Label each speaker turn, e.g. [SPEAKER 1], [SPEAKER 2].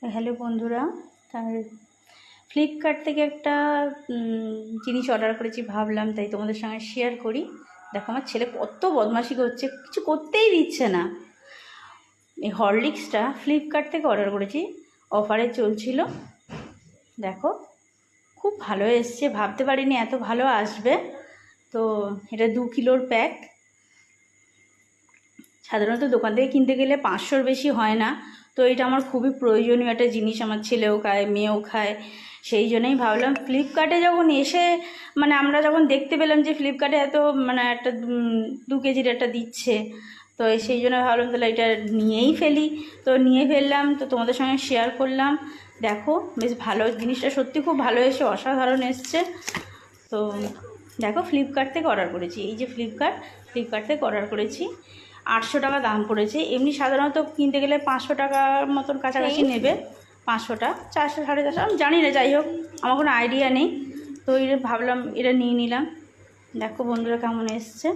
[SPEAKER 1] Hello বন্ধুরা, তার Flipkart থেকে একটা জিনিস অর্ডার করেছি, ভাবলাম তাই তোমাদের সঙ্গে শেয়ার করি। দেখো আমার ছেলে কত বদমাশি করছে, কিছু করতেই দিচ্ছে না। এই হরলিক্সটা ফ্লিপকার্ট থেকে অর্ডার করেছি, অফারে চলছিল। দেখো খুব ভালো এসছে, ভাবতে পারিনি এত ভালো আসবে। তো এটা 2 কিলোর প্যাক। সাধারণত দোকান থেকে কিনতে গেলে 500-র বেশি হয় না। তো এটা আমার খুবই প্রয়োজনীয় একটা জিনিস, আমার ছেলেও খায়, মেয়েও খায়। সেই জন্যই ভাবলাম ফ্লিপকার্টে যখন এসে আমরা যখন দেখতে পেলাম যে ফ্লিপকার্টে এত একটা 2 কেজির একটা দিচ্ছে, তো সেই জন্য ভাবলাম তাহলে এটা নিয়েই ফেলি। তো নিয়ে ফেললাম, তো তোমাদের সঙ্গে শেয়ার করলাম। দেখো বেশ ভালো, জিনিসটা সত্যি খুব ভালো এসে, অসাধারণ এসছে। তো দেখো ফ্লিপকার্ট থেকে অর্ডার করেছি, এই যে ফ্লিপকার্ট থেকে অর্ডার করেছি। 800 টাকা দাম পড়েছে। এমনি সাধারণত কিনতে গেলে 500 টাকার মতন কাছাকাছি নেবে, 500টা 400 450 আমি জানি না, যাই হোক আমার কোনো আইডিয়া নেই। তো এটা ভাবলাম এটা নিয়ে নিলাম। দেখো বন্ধুরা কেমন এসছে।